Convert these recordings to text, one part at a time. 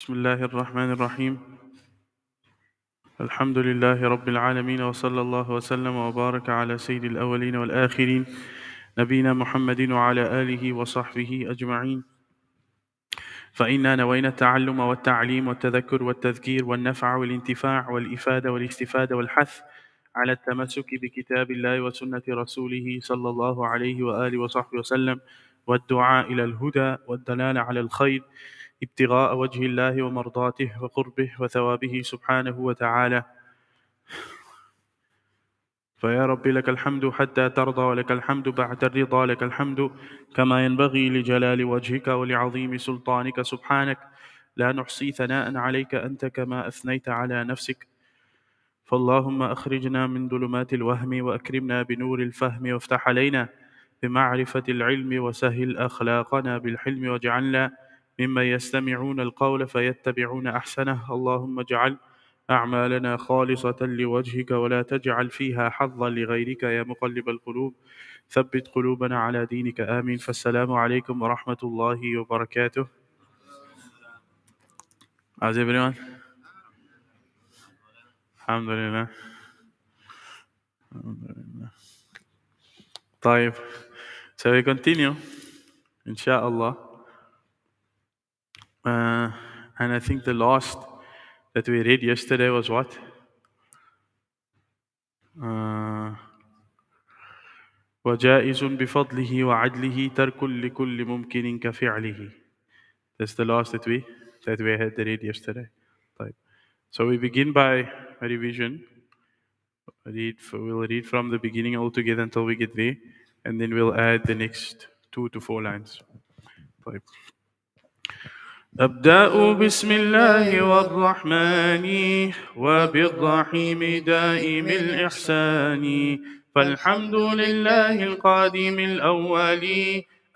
بسم الله الرحمن الرحيم. الحمد لله رب العالمين، وصلى الله وسلم وبارك على سيد الأولين والآخرين نبينا محمد وعلى آله وصحبه أجمعين. فإنا نوينا التعلم والتعليم والتذكر والتذكير والنفع والانتفاع والإفادة والاستفادة والحث على التمسك بكتاب الله وسنة رسوله صلى الله عليه وآله وصحبه وسلم، والدعاء إلى الهدى والدلالة على الخير، ابتغاء وجه الله ومرضاته وقربه وثوابه سبحانه وتعالى. فيا رب لك الحمد حتى ترضى، ولك الحمد بعد الرضا، لك الحمد كما ينبغي لجلال وجهك ولعظيم سلطانك سبحانك. لا نحصي ثناء عليك أنت كما أثنيت على نفسك. فاللهم أخرجنا من ظلمات الوهم وأكرمنا بنور الفهم، وافتح علينا بمعرفة العلم، وسهل أخلاقنا بالحلم، واجعلنا ممن يستمعون القول فيتبعون أحسنه. اللهم اجعل أعمالنا خالصة لوجهك، ولا تجعل فيها حظا لغيرك يا مقلب القلوب. ثبت قلوبنا على دينك، آمين. فالسلام عليكم ورحمة الله وبركاته. How's everyone? Alhamdulillah. طيب, so we continue inshallah, and I think the last that we read yesterday was what? وجائز بفضله وعدله ترك لكل ممكن كفعله. That's the last that we had to read yesterday. طيب. So we begin by a revision. We'll read from the beginning all together until we get there, and then we'll add the next 2 to 4 lines. طيب. أبدأ بسم الله والرحمن وبالرحيم دائم الإحسان. فالحمد لله القادم الأول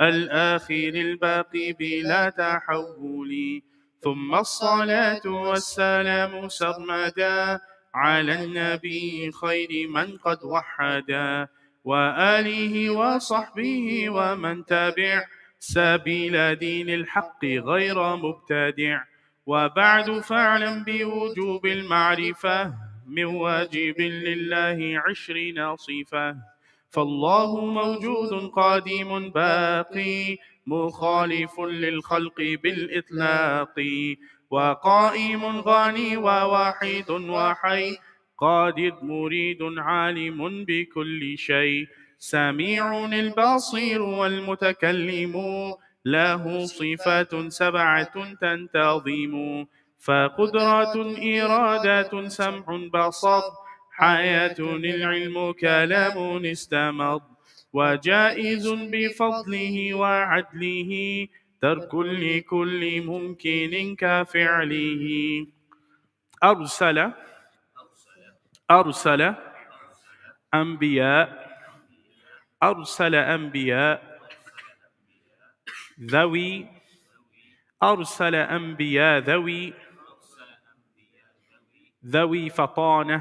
الآخر الباقي بلا تحول. ثم الصلاة والسلام سرمدا على النبي خير من قد وحدا، وآله وصحبه ومن تبع سبيل دين الحق غير مبتدع. وبعد فاعلم بوجوب المعرفة من واجب لله 20 صفة. فالله موجود قديم باقي مخالف للخلق بالإطلاق، وقائم غني وواحد وحي قادر مريد عالم بكل شيء. سميع البصير والمتكلم له صفات 7 تنتظم. فقدرة إرادة سمع بصر حياة العلم كلام استمض. وجائز بفضله وعدله ترك لكل ممكن كفعله. أرسل أنبياء ذوي فطانة. أرسل أنبياء ذوي فطانة.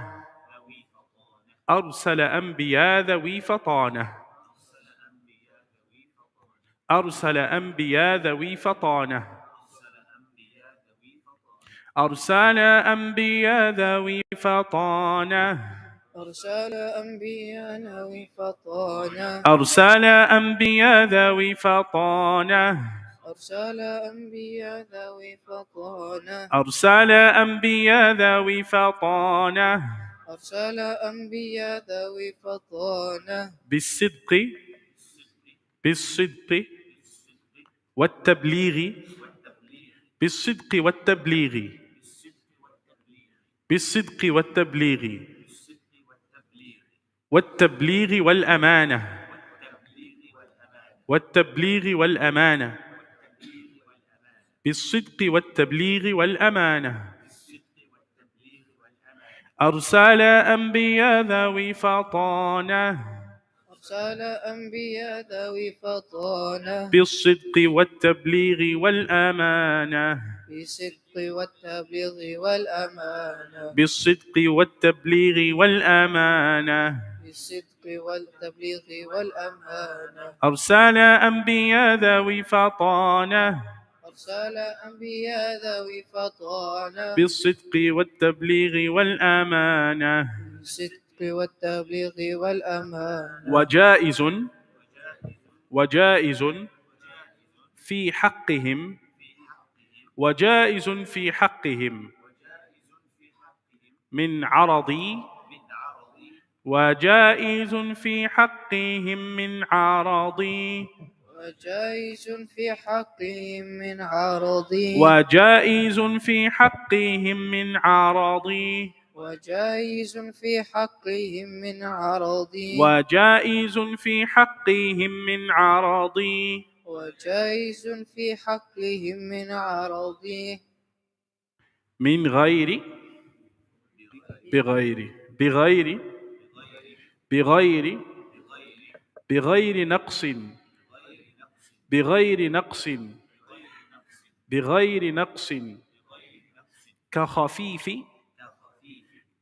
أرسل أنبياء ذوي فطانة. أرسل أنبياء ذوي فطانة. أرسل أنبياء ذوي فطانة. أرسل أنبياء ذوي فطانة. أرسل أنبياء ذوي فطانة. أرسل أنبياء ذوي فطانة. أرسل أنبياء ذوي فطانة. بالصدق والتبليغ. بالصدق والتبليغ. بالصدق والتبليغ. والتبليغ والأمانة. والتبليغ والأمانة. بالصدق والتبليغ والأمانة. أرسل أنبياء ذوي فطانة. أرسل أنبياء ذوي فطانة. بالصدق والتبليغ والأمانة. بالصدق والتبليغ والأمانة. بالصدق والتبليغ والأمانة. بالصدق والتبليغ والأمانة. أرسل أنبياء ذوي فطانة. أرسل أنبياء ذوي فطانة بالصدق والتبليغ والأمانة بالصدق والتبليغ والأمانة وجائز وجائز في حقهم وجائز في حقهم من عرضي وجائز في حقهم من عرضي وجائز في حقهم من عرضي وجائز في حقهم من عرضي وجائز في حقهم من عرضي وجائز في حقهم من عرضي وجائز في حقهم من عرضي من غير بغير بغير بغير بغير نقص بغير نقص بغير نقص كخفيف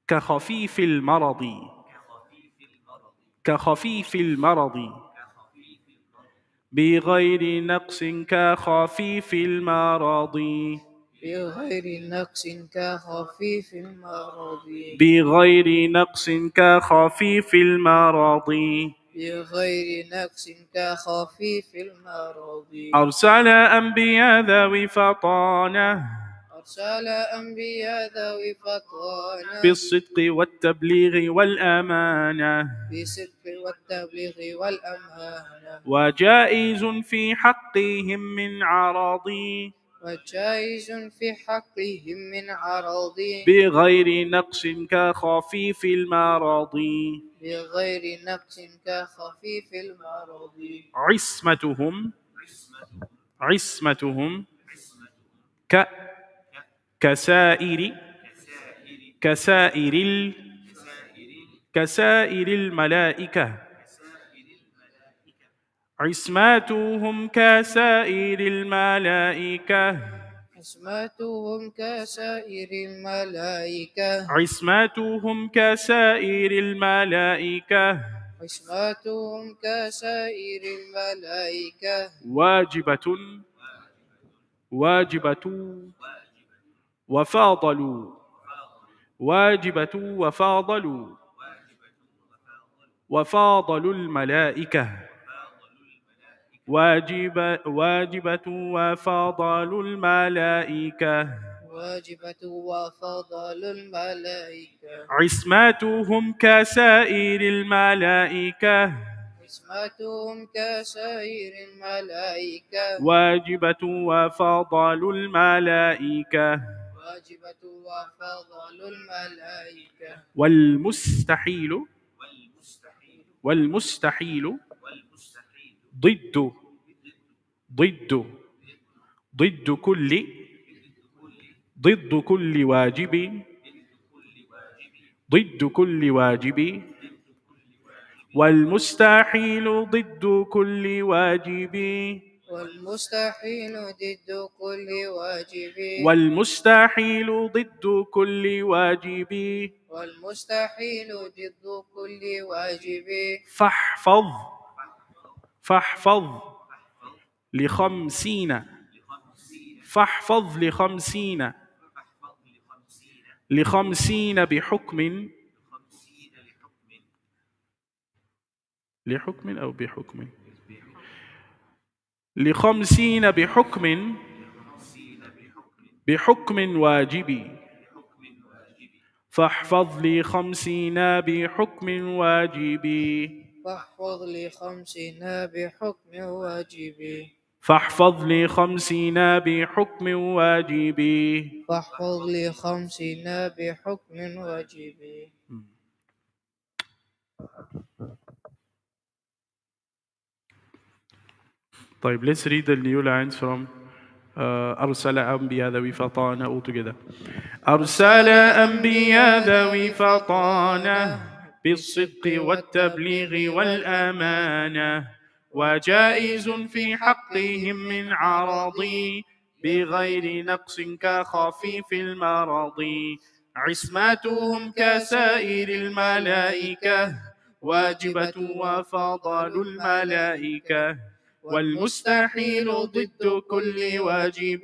كخفيف المرض كخفيف المرض بغير نقص كخفيف المرض بغير نقص كخفيف المرض بغير نقص كخفيف المرض بغير نقص كخفيف المرض أرسل أنبياء ذوي فطانة أرسل أنبياء ذوي فطانة بالصدق والتبليغ والأمانة بالصدق والتبليغ والأمانة وجائز في حقهم من عرضي وجائز في حقهم من عرضي بغير نقص كخفيف المرض بغير نقص كخفيف المرض عصمتهم عصمتهم ك كسائر كسائر كسائر الملائكة عصمتهم كسائر الملائكة عصمتهم كسائر الملائكة عصمتهم كسائر الملائكة عصمتهم كسائر الملائكة واجبة واجبة وفاضلوا واجبة وفاضلوا وفاضلوا الملائكة واجبة وفاضلوا الملائكة واجبة وفضل الملائكة عصمتهم كسائر الملائكة عصمتهم كسائر الملائكة واجبة وفاضلوا الملائكة واجبة وفضل الملائكة والمستحيل والمستحيل ضد ضد ضد كل ضد كل واجب ضد كل واجب والمستحيل ضد كل واجب والمستحيل ضد كل واجب والمستحيل ضد كل واجب والمستحيل ضد كل واجب فاحفظ فاحفظ لخمسين فاحفظ لخمسين لخمسين بحكم لحكم أو بحكم لخمسين بحكم بحكم واجب فاحفظ لي خمسين بحكم واجب فاحفظ لخمسين بحكم واجب فاحفظ لي خمسين بحكم واجب فاحفظ لخمسين بحكم واجب طيب, let's read the new lines from أرسل أنبياء ذوي فطانة all together. أرسل أنبياء ذوي فطانة بالصدق والتبليغ والأمانة وجائز في حقهم من عرضي بغير نقص كخفيف المرض عصمتهم كسائر الملائكة واجبة وفضل الملائكة والمستحيل ضد كل واجب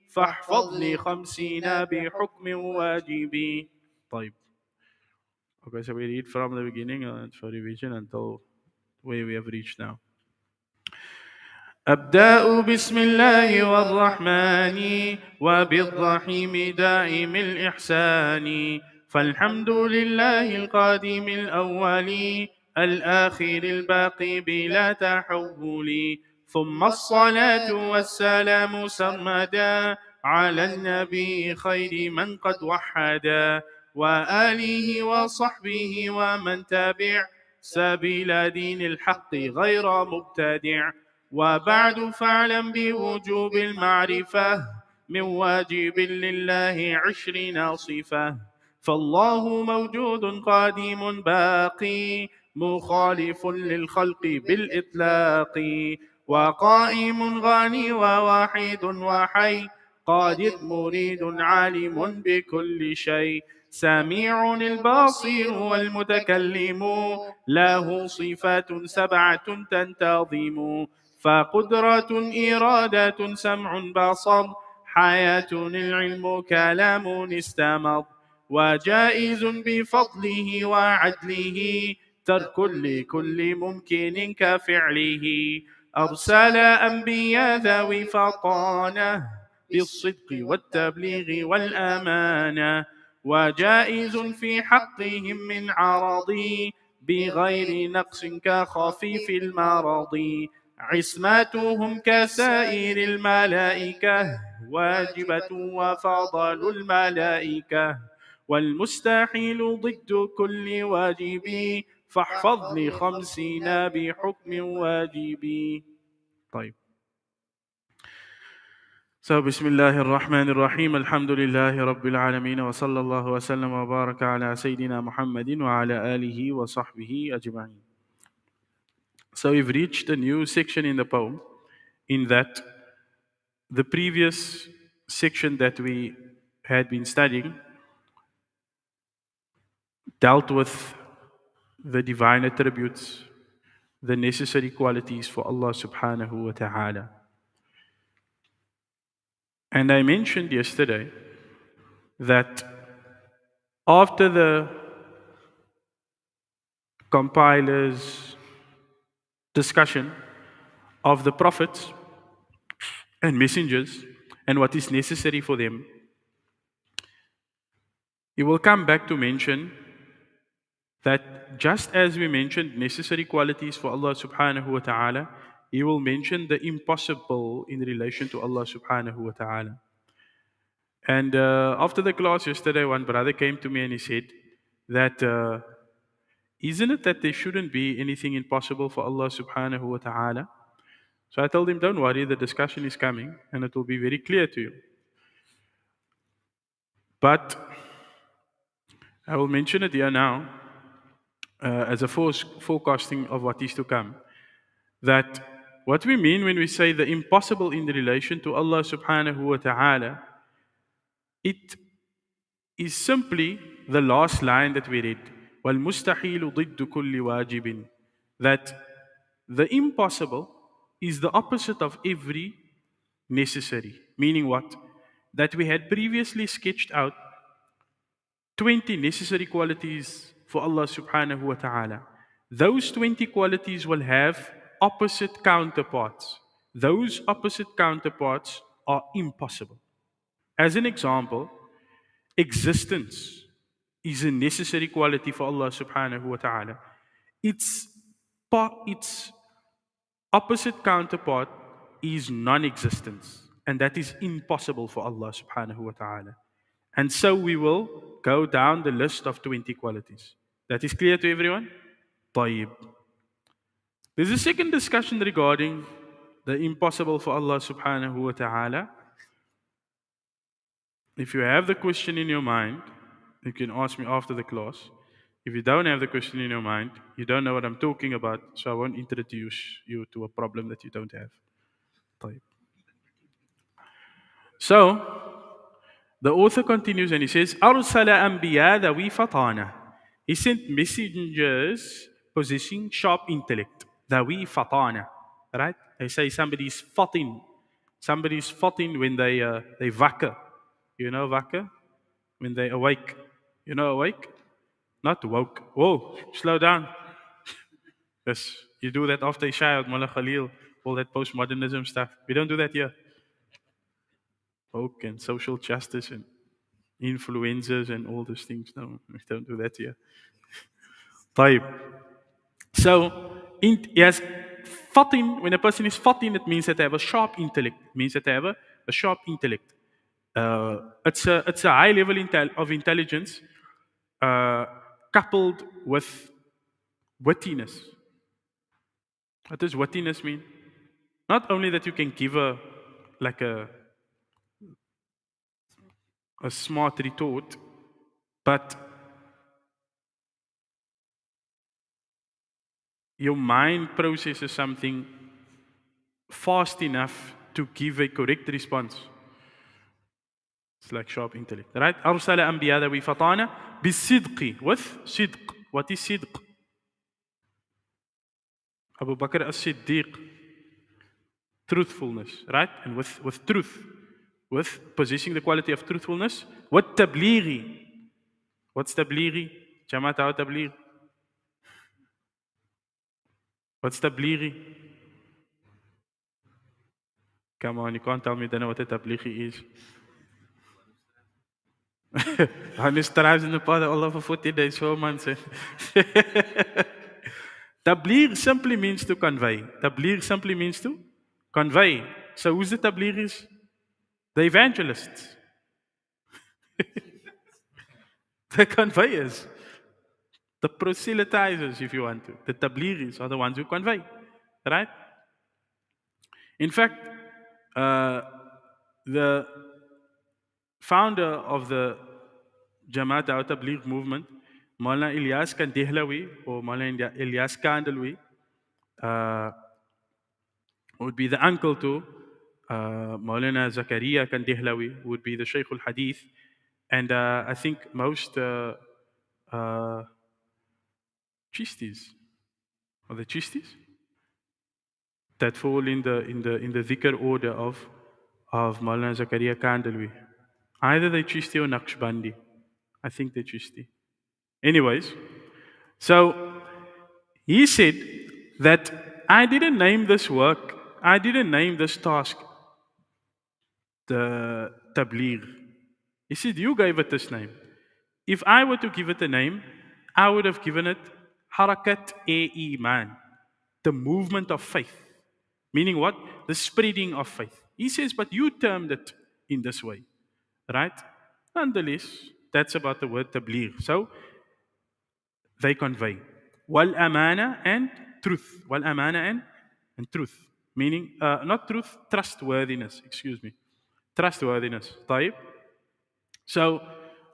فاحفظ لي خمسين بحكم واجب. طيب. Okay, so we read from the beginning for revision until where we have reached now. أبدأ بسم الله والرحمن وبالرحيم دائم الإحسان فالحمد لله القادم الأول الآخر الباقي بلا تحول ثم الصلاة والسلام سرمدا على النبي خير من قد وحدا وآله وصحبه ومن تبع سبيل دين الحق غير مبتدع وبعد فاعلم بوجوب المعرفة من واجب لله 20 صفة فالله موجود قديم باقي مخالف للخلق بالإطلاق وقائم غني وواحد وحي قادر مريد عالم بكل شيء سميع البصير والمتكلم له صفات 7 تنتظم فقدرة إرادة سمع بصر حياة العلم كلام استمر وجائز بفضله وعدله ترك لكل ممكن كفعله أرسل أنبياء ذوي فطانة بالصدق والتبليغ والأمانة وجائز في حقهم من عرضي بغير نقص كخفيف المرض عصمتهم كسائر الملائكة واجبة وفضل الملائكة والمستحيل ضد كل واجب فاحفظ لي 50 بحكم واجب. طيب. So بسم الله الرحمن الرحيم الحمد لله رب العالمين وصلى الله وسلم وبارك على سيدنا محمد وعلى آله وصحبه أجمعين. So we've reached a new section in the poem, in that the previous section that we had been studying dealt with the divine attributes, the necessary qualities for Allah subhanahu wa ta'ala. And I mentioned yesterday that after the compilers' discussion of the prophets and messengers and what is necessary for them, he will come back to mention that just as we mentioned necessary qualities for Allah subhanahu wa ta'ala, he will mention the impossible in relation to Allah subhanahu wa ta'ala. And after the class yesterday, one brother came to me and he said that isn't it that there shouldn't be anything impossible for Allah subhanahu wa ta'ala? So I told him, don't worry, the discussion is coming and it will be very clear to you. But I will mention it here now as a forecasting of what is to come. That what we mean when we say the impossible in relation to Allah subhanahu wa ta'ala, it is simply the last line that we read. وَالْمُسْتَحِيلُ ضِدُّ كُلِّ وَاجِبٍ. That the impossible is the opposite of every necessary. Meaning what? That we had previously sketched out 20 necessary qualities for Allah subhanahu wa ta'ala. Those 20 qualities will have opposite counterparts. Those opposite counterparts are impossible. As an example, existence is a necessary quality for Allah subhanahu wa ta'ala. Its opposite counterpart is non-existence, and that is impossible for Allah subhanahu wa ta'ala. And so we will go down the list of 20 qualities. That is clear to everyone? طيب. There's a second discussion regarding the impossible for Allah subhanahu wa ta'ala. If you have the question in your mind, you can ask me after the class. If you don't have the question in your mind, you don't know what I'm talking about, so I won't introduce you to a problem that you don't have. طيب. So, the author continues and he says, أَرْسَلَ أَنْبِيَا ذَوِي فَطَانَةٍ. He sent messengers possessing sharp intellect. ذَوِي فَطَانَةٍ. right? They say somebody's fatin. Somebody's fatin when they wakker. You know wakker? When they awake. You know awake? Not woke. Whoa, slow down. Yes, you do that after Isha, Mullah Khalil, all that postmodernism stuff. We don't do that here. Woke and social justice and influencers and all those things. No, we don't do that here. طيب. So, yes, fatin, when a person is fatin, it means that they have a sharp intellect. It means that they have a sharp intellect. It's a high level of intelligence uh, coupled with wittiness. What does wittiness mean? Not only that you can give like a smart retort, but your mind processes something fast enough to give a correct response. It's like sharp intellect, right? أرسل أنبياء ذوي فطانة بالصدق with صدق. What is صدق? Abu Bakr as-Siddiq, truthfulness, right? And with truth, with possessing the quality of truthfulness. What tablighi? What's tablighi? Jamaat out tabligh. What's tablighi? Come on, you can't tell me then what a tablighi is. Han strives in the path of Allah for 40 days, 4 months. Tabligh simply means to convey. Tabligh simply means to convey. So who's the tablighis? The evangelists. The conveyors. The proselytizers, if you want to. The tablighis are the ones who convey. Right? In fact, the founder of the Jamaat al-Tabligh movement, Maulana Ilyas Kandehlawi or Maulana Ilyas Kandalwi, would be the uncle to Maulana Zakaria Kandehlawi, who would be the Shaykh al-Hadith. And I think most Chistis, or the Chistis, that fall in the dhikr order of Maulana Zakaria Kandalwi. Either they Chisti or Naqshbandi. I think they Chisti. Anyways, so he said that I didn't name this work, I didn't name this task the tabligh. He said, you gave it this name. If I were to give it a name, I would have given it Harakat-e-Iman, the movement of faith. Meaning what? The spreading of faith. He says, but you termed it in this way. Right? Nonetheless, that's about the word tabligh. So, they convey. Wal amana and truth. Wal amana and truth. Meaning, not truth, trustworthiness. Excuse me. Trustworthiness. طيب. So,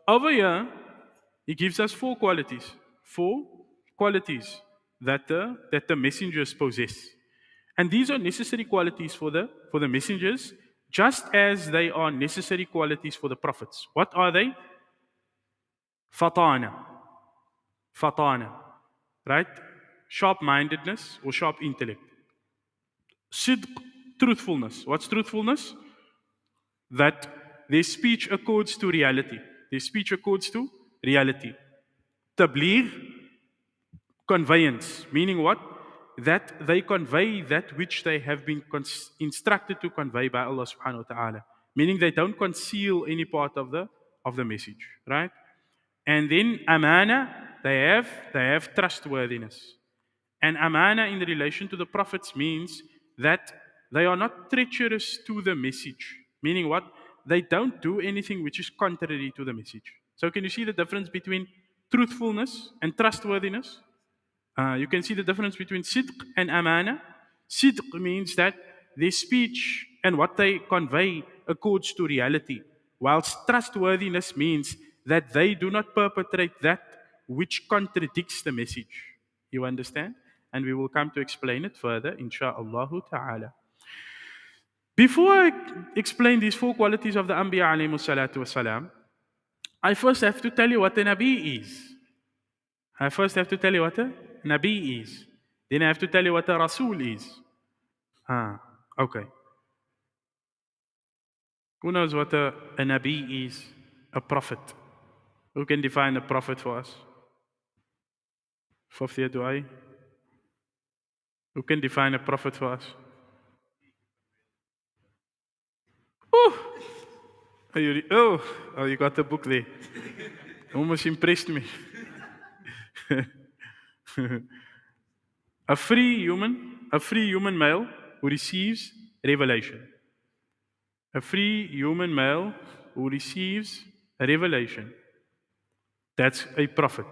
over here, he gives us 4 qualities. 4 qualities that the messengers possess. And these are necessary qualities for the messengers, just as they are necessary qualities for the prophets. What are they? Fatana. Fatana. Right? Sharp-mindedness or sharp intellect. Sidq, truthfulness. What's truthfulness? That their speech accords to reality. Their speech accords to reality. Tabligh, conveyance. Meaning what? That they convey that which they have been instructed to convey by Allah subhanahu wa ta'ala. Meaning they don't conceal any part of the message. Right? And then amana, they have trustworthiness. And amana in relation to the prophets means that they are not treacherous to the message. Meaning what? They don't do anything which is contrary to the message. So can you see the difference between truthfulness and trustworthiness? You can see the difference between sidq and amana. Sidq means that their speech and what they convey accords to reality, whilst trustworthiness means that they do not perpetrate that which contradicts the message. You understand? And we will come to explain it further, insha'Allah ta'ala. Before I explain these 4 qualities of the Anbiya alayhi salatu wasalam, I first have to tell you what a Nabi is. I first have to tell you what a Nabi is. Then I have to tell you what a Rasul is. Ah, okay. Who knows what a Nabi is? A prophet. Who can define a prophet for us? Fifth year Duai. Who can define a prophet for us? Oh, oh, you got the book there. Almost impressed me. A free human male who receives revelation. A free human male who receives a revelation. That's a prophet.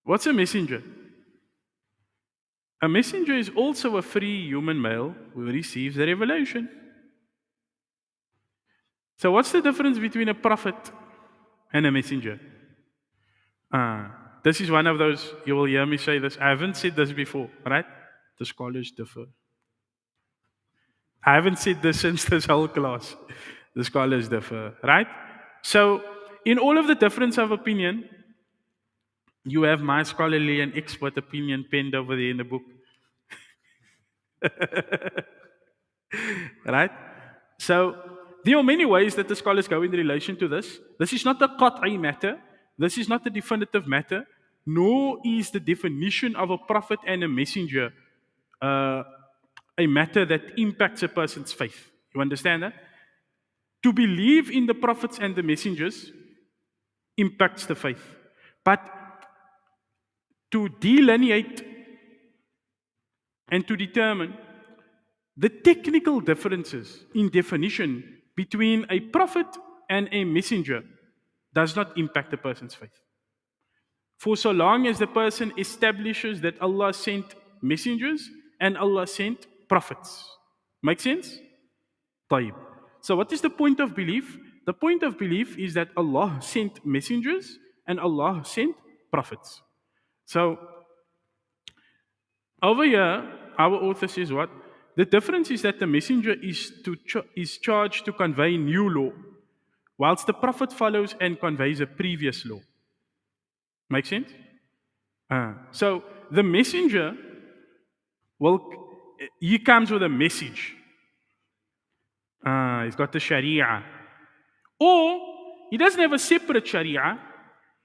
What's a messenger? A messenger is also a free human male who receives a revelation. So, what's the difference between a prophet and a messenger? This is one of those, you will hear me say this. I haven't said this before, right? The scholars differ. I haven't said this since this whole class. The scholars differ, right? So, in all of the difference of opinion, you have my scholarly and expert opinion penned over there in the book, right? So, there are many ways that the scholars go in relation to this. This is not a qat'i matter. This is not a definitive matter. Nor is the definition of a prophet and a messenger uh, a matter that impacts a person's faith. You understand that? To believe in the prophets and the messengers impacts the faith. But to delineate and to determine the technical differences in definition between a prophet and a messenger does not impact a person's faith. For so long as the person establishes that Allah sent messengers and Allah sent prophets. Make sense? طيب. So what is the point of belief? The point of belief is that Allah sent messengers and Allah sent prophets. So over here, our author says what? The difference is that the messenger is charged to convey new law, whilst the prophet follows and conveys a previous law. Make sense? So the messenger he comes with a message. He's got the Sharia. Or he doesn't have a separate Sharia.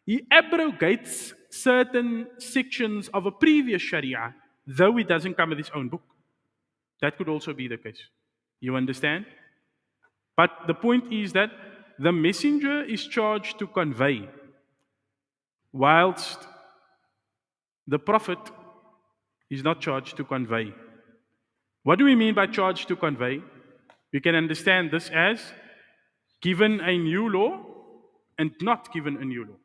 He abrogates certain sections of a previous Sharia, though he doesn't come with his own book. That could also be the case. You understand? But the point is that the messenger is charged to convey, whilst the prophet is not charged to convey. What do we mean by charged to convey? We can understand this as given a new law and not given a new law.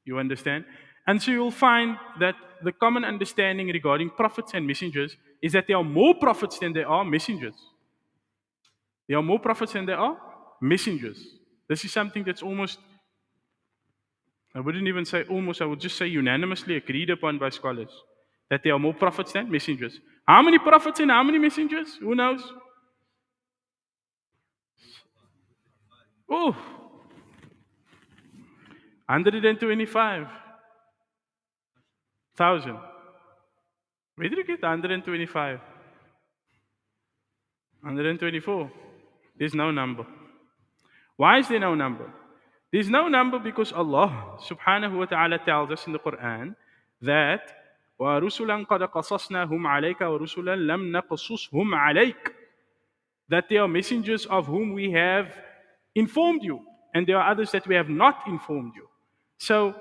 You understand? And so you'll find that the common understanding regarding prophets and messengers is that there are more prophets than there are messengers. There are more prophets than there are messengers. This is something that's almost, I wouldn't even say almost, I would just say unanimously agreed upon by scholars that there are more prophets than messengers. How many prophets and how many messengers? Who knows? Oh, 125,000. Where did you get 125? 124. There's no number. Why is there no number? There's no number because Allah subhanahu wa ta'ala tells us in the Quran that وَرُسُلًا قَدْ قَصَصْنَاهُمْ عَلَيْكَ وَرُسُلًا لَمْ نَقْصُصْهُمْ عَلَيْكَ. That they are messengers of whom we have informed you, and there are others that we have not informed you. So,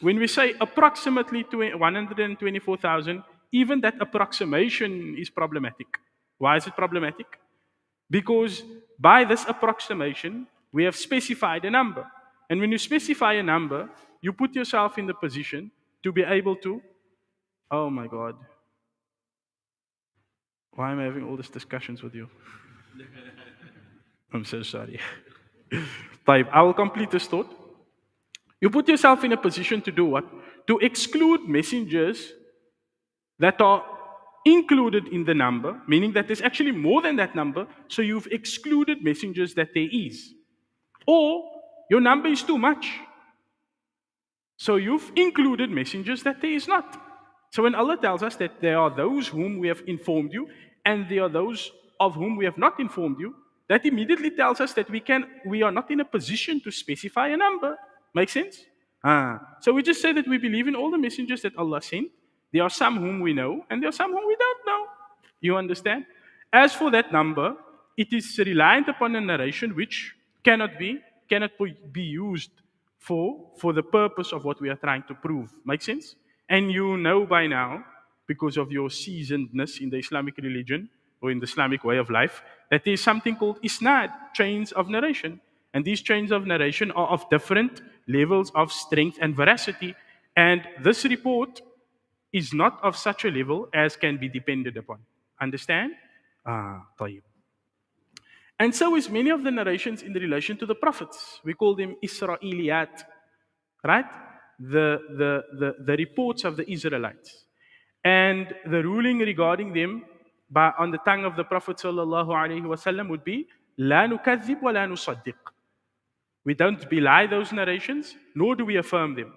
when we say approximately 124,000, even that approximation is problematic. Why is it problematic? Because by this approximation, we have specified a number. And when you specify a number, you put yourself in the position to be able to, oh my God, why am I having all these discussions with you? I'm so sorry. Taib, I will complete this thought. You put yourself in a position to do what? To exclude messengers that are included in the number, meaning that there's actually more than that number, so you've excluded messengers that there is. Or your number is too much, so you've included messengers that there is not. So when Allah tells us that there are those whom we have informed you, and there are those of whom we have not informed you, that immediately tells us that we are not in a position to specify a number. Make sense? So we just say that we believe in all the messengers that Allah sent. There are some whom we know, and there are some whom we don't know. You understand? As for that number, it is reliant upon a narration which cannot be used for the purpose of what we are trying to prove. Make sense? And you know by now, because of your seasonedness in the Islamic religion or in the Islamic way of life, that there is something called isnad, chains of narration. And these chains of narration are of different levels of strength and veracity. And this report is not of such a level as can be depended upon. Understand? طيب. And so is many of the narrations in relation to the prophets. We call them Israeliyat, right? The reports of the Israelites. And the ruling regarding them on the tongue of the Prophet sallallahu alaihi wasallam would be لا نكذب ولا نصدق. We don't belie those narrations, nor do we affirm them.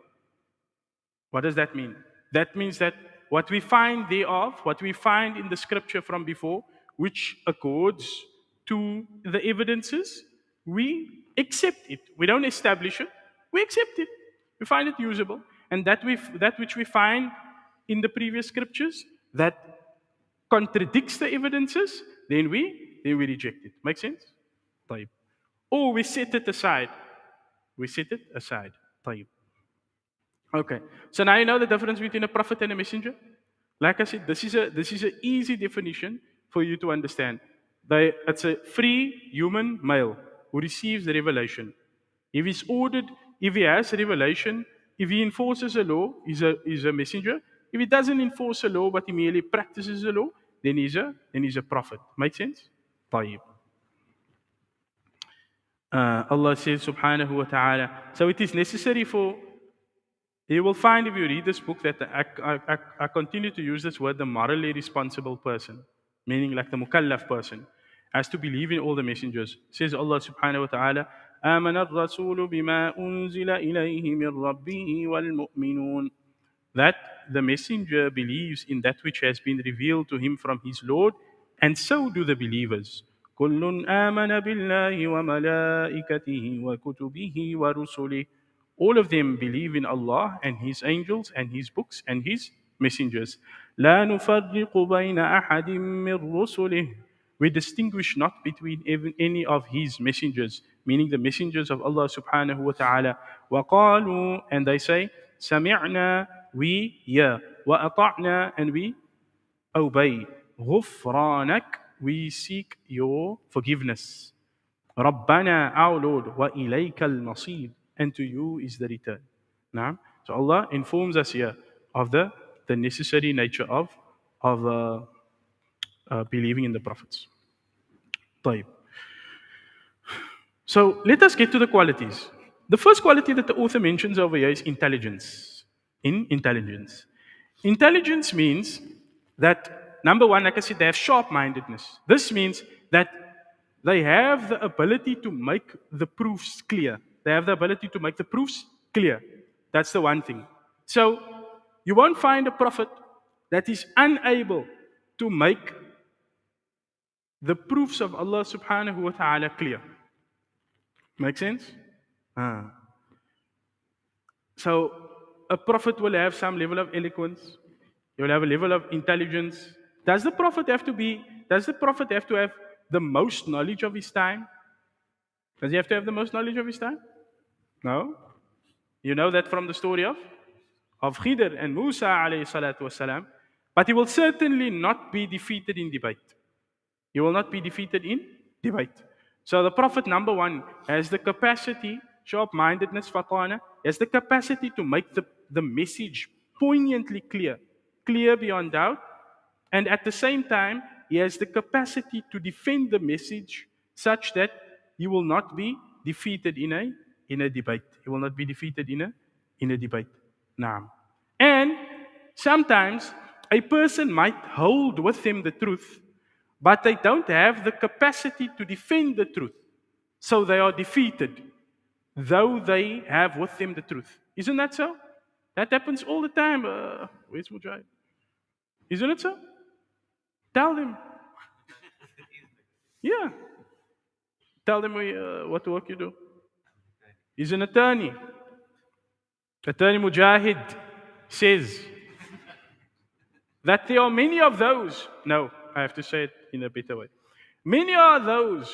What does that mean? That means that what we find thereof, what we find in the scripture from before, which accords to the evidences, we accept it. We don't establish it, we accept it. We find it usable. And that which we find in the previous scriptures that contradicts the evidences, then we reject it. Make sense? طيب. Or we set it aside. We set it aside. طيب. Okay. So now you know the difference between a prophet and a messenger. Like I said, this is an easy definition for you to understand. It's a free human male who receives the revelation. If he's ordered, if he has revelation, if he enforces a law, he's a messenger. If he doesn't enforce a law but he merely practices the law, then he's a prophet. Make sense? طيب. Allah says subhanahu wa ta'ala. So it is necessary for you will find if you read this book that I continue to use this word, the morally responsible person, meaning like the mukallaf person, has to believe in all the messengers. Says Allah subhanahu wa ta'ala, آمن الرسول بما أنزل إليه من ربه والمؤمنون. That the messenger believes in that which has been revealed to him from his Lord, and so do the believers. كل آمن بالله وملائكته وكتبه ورسله. All of them believe in Allah and His angels and His books and His messengers. لا نفرق بين أحد من رسله. We distinguish not between any of His messengers, meaning the messengers of Allah subhanahu wa ta'ala. وقالوا, and they say, سمعنا, we hear, وأطعنا, and we obey. غفرانك, we seek your forgiveness. ربنا, our Lord, وإليك المصير, and to you is the return. Now, so Allah informs us here of the necessary nature of believing in the prophets. طيب. So let us get to the qualities. The first quality that the author mentions over here is intelligence. Intelligence. Intelligence means that, number one, like I said, they have sharp-mindedness. This means that they have the ability to make the proofs clear. They have the ability to make the proofs clear. That's the one thing. So you won't find a prophet that is unable to make the proofs of Allah subhanahu wa ta'ala clear. Make sense? So a prophet will have some level of eloquence. He will have a level of intelligence. Does the prophet have to have the most knowledge of his time? Does he have to have the most knowledge of his time? No. You know that from the story of Khidr and Musa alayhi salatu wasalam. But he will certainly not be defeated in debate. He will not be defeated in debate. So the Prophet, number one, has the capacity, sharp-mindedness, fatana, has the capacity to make the message poignantly clear, clear beyond doubt. And at the same time, he has the capacity to defend the message such that he will not be defeated in a debate. He will not be defeated in a debate. Naam. And sometimes a person might hold with him the truth, but they don't have the capacity to defend the truth. So they are defeated, though they have with them the truth. Isn't that so? That happens all the time. Where's Mujahid? Isn't it so? Tell them. Yeah. Tell them what work you do. He's an attorney. Attorney Mujahid says that there are many of those. No, I have to say it in a better way. Many are those,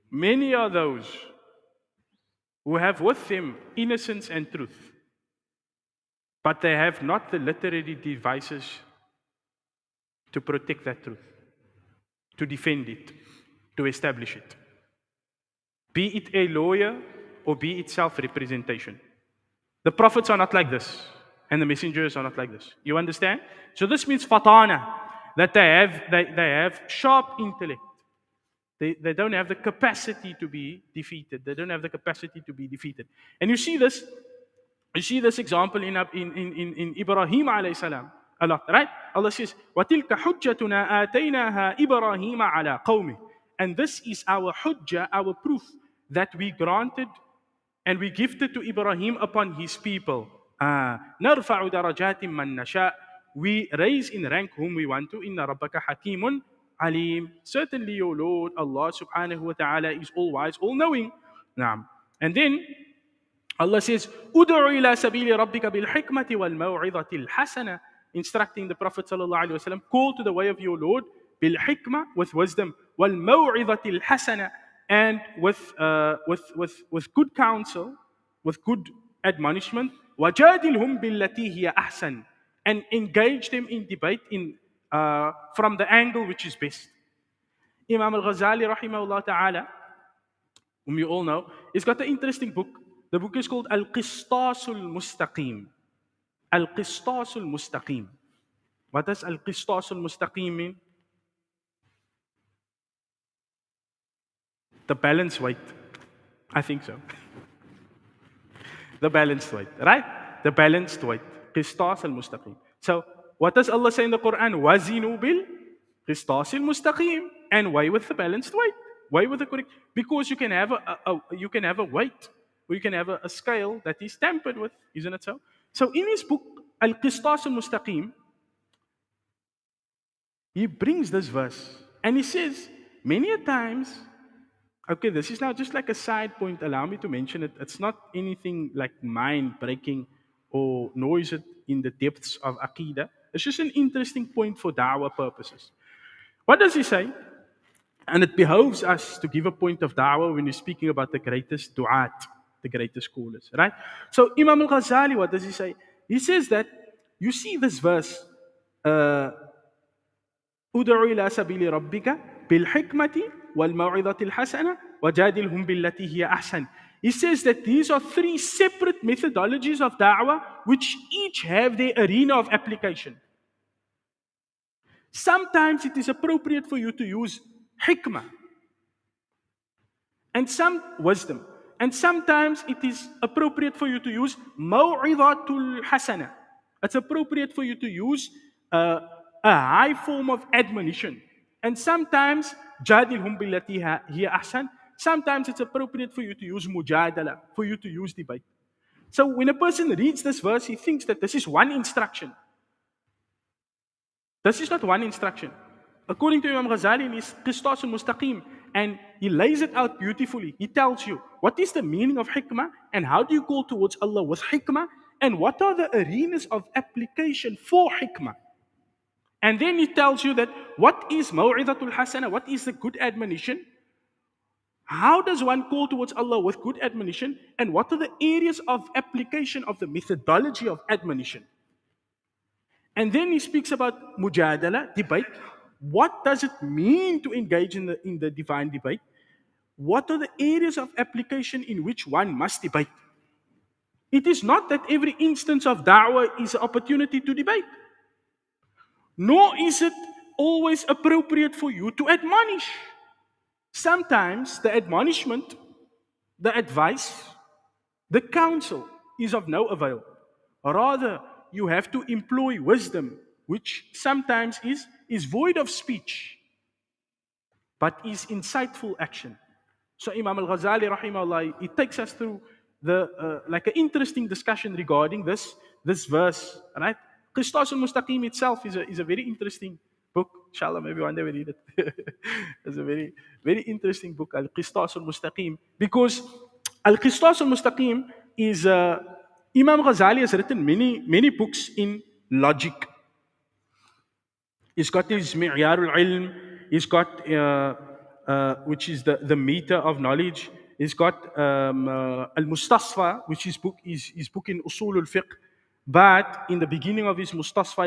many are those who have with them innocence and truth, but they have not the literary devices to protect that truth, to defend it, to establish it. Be it a lawyer or be it self representation. The prophets are not like this, and the messengers are not like this. You understand? So this means fatana, that they have sharp intellect. They don't have the capacity to be defeated. They don't have the capacity to be defeated. And you see this example in Ibrahim alayhi salam a lot, right? Allah says, وَتِلْكَ حُجَّتُنَا آتَيْنَاهَا إِبْرَاهِيمَ عَلَى قَوْمِهِ. And this is our hujjah, our proof that we granted and we gifted to Ibrahim upon his people. نَرْفَعُ دَرَجَاتٍ مَنْ نَشَاءُ. We raise in rank whom we want to. إِنَّ رَبَّكَ حَكِيمٌ alim. Certainly your Lord, Allah subhanahu wa ta'ala, is all wise, all knowing. Naam. And then Allah says, "Ud'u ila sabili rabbika bil hikmati wal maw'izati al hasana," instructing the Prophet sallallahu alaihi wasallam, call to the way of your Lord bil hikmah, with wisdom, wal maw'izati al hasana, and with good counsel, with good admonishment, wajadilhum billati hiya ahsan, and engage them in debate from the angle which is best. Imam al-Ghazali rahimahullah ta'ala, whom you all know, he's got an interesting book. The book is called Al-Qistasul Mustaqim. Al-Qistasul Mustaqim. What does Al-Qistasul Mustaqim mean? The balanced weight. I think so. The balanced weight, right? The balanced weight. Qistas al-Mustaqim. So, what does Allah say in the Quran? Wazinu bil Qistas al-Mustaqim. And weigh with the balanced weight. Weigh with the correct. Because you can have you can have a weight, or you can have a scale that is tampered with, isn't it so? So in his book, Al-Qistas al-Mustaqim, he brings this verse. And he says, many a times, okay, this is now just like a side point, allow me to mention it. It's not anything like mind-breaking or noise it in the depths of Aqidah. It's just an interesting point for da'wah purposes. What does he say? And it behoves us to give a point of da'wah when we're speaking about the greatest du'at, the greatest scholars, right? So Imam al-Ghazali, what does he say? He says that, you see this verse, ادع إلى سبيل ربك بالحكمة والموعظة الحسنة وجادلهم بالتي هي أحسن. He says that these are three separate methodologies of da'wah which each have their arena of application. Sometimes it is appropriate for you to use hikmah and some wisdom. And sometimes it is appropriate for you to use maw'idatul hasana. It's appropriate for you to use a high form of admonition. And sometimes jadilhum billati hiya ahsan. Sometimes it's appropriate for you to use mujadala, for you to use debate. So when a person reads this verse, he thinks that this is one instruction. This is not one instruction. According to Imam Ghazali in his Qistas al-Mustaqim, and he lays it out beautifully. He tells you what is the meaning of hikmah and how do you go towards Allah with hikmah and what are the arenas of application for hikmah. And then he tells you that what is maw'idatul hasana, what is the good admonition, how does one call towards Allah with good admonition, and what are the areas of application of the methodology of admonition. And then he speaks about mujadala, debate. What does it mean to engage in the divine debate? What are the areas of application in which one must debate? It is not that every instance of da'wah is an opportunity to debate. Nor is it always appropriate for you to admonish. Sometimes the admonishment, the advice, the counsel is of no avail. Rather, you have to employ wisdom, which sometimes is void of speech, but is insightful action. So Imam al-Ghazali, rahimahullah, it takes us through like an interesting discussion regarding this verse, right? Qistas al-Mustaqim itself is a very interesting book. Inshallah, maybe one day we read it. It's a very, very interesting book, Al-Qistas al-Mustaqim. Because Al-Qistas al-Mustaqim is, Imam Ghazali has written many, many books in logic. He's got his Mi'yarul Ilm, he's got, which is the meter of knowledge. He's got Al-Mustasfa, which is his book in Usul al-Fiqh. But in the beginning of his Mustasfa,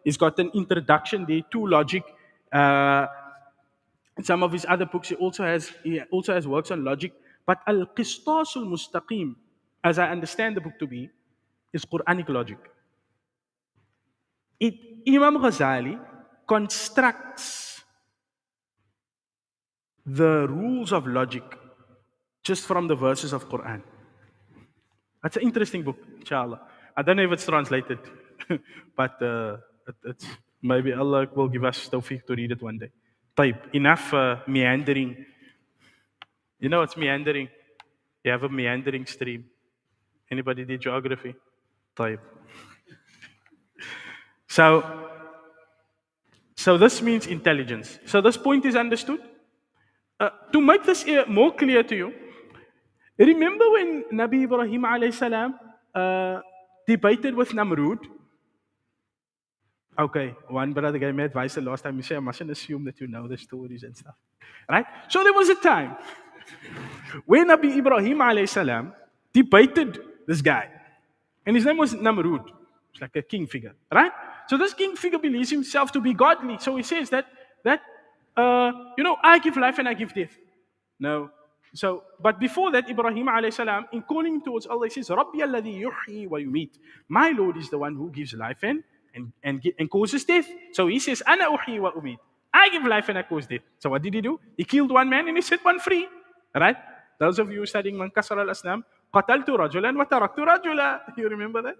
he's got an introduction there to logic. Uh, in some of his other books, he also has works on logic. But Al-Qistas al-Mustaqim, as I understand the book to be, is Quranic logic. It, Imam Ghazali constructs the rules of logic just from the verses of Quran. That's an interesting book, inshallah. I don't know if it's translated, but it's, maybe Allah will give us tawfiq to read it one day. Type, enough meandering. You know what's meandering? You have a meandering stream. Anybody did geography? Type. So, so this means intelligence. So this point is understood. To make this more clear to you, remember when Nabi Ibrahim alayhi salam debated with Namrud? Okay, one brother gave me advice the last time. He said, I mustn't assume that you know the stories and stuff. Right? So there was a time when Nabi Ibrahim alayhi salam debated this guy. And his name was Namrud. It's like a king figure. Right? So this king figure believes himself to be godly. So he says that I give life and I give death. No. So, but before that, Ibrahim alayhi salam, in calling towards Allah, he says, Rabbi alladhi yuhyi wa yumit. My Lord is the one who gives life and causes death. So he says, Ana uhyi wa umit. I give life and I cause death. So what did he do? He killed one man and he set one free. Right? Those of you studying Man Kasar al-Asnam, qataltu rajulan wa taraktu rajula. You remember that?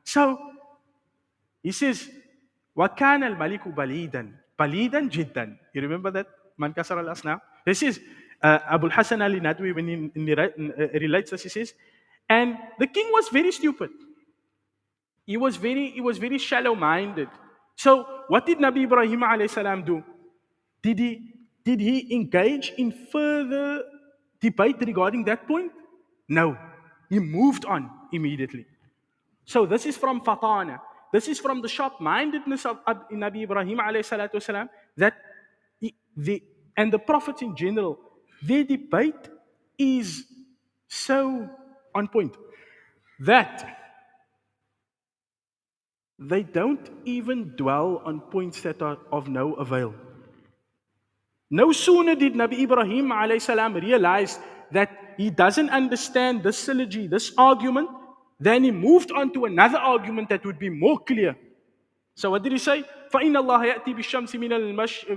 So he says, وَكَانَ الْمَلِكُ بَلِيدًا بَلِيدًا جِدًّا. You remember that? Man Kasar al-Asnam. This is Abu Hassan Ali Nadwi, when he relates this, he says, and the king was very stupid. He was very shallow-minded. So what did Nabi Ibrahim alayhi salam do? Did he engage in further debate regarding that point? No. He moved on immediately. So this is from fatana. This is from the sharp-mindedness of Nabi Ibrahim alayhi salatu wasalam, that and the prophets in general, their debate is so on point that they don't even dwell on points that are of no avail. No sooner did Nabi Ibrahim alayhi salam realize that he doesn't understand this syllogy, this argument, then he moved on to another argument that would be more clear. So what did he say? فَإِنَّ اللَّهَ يَأْتِي بِالشَّمْسِ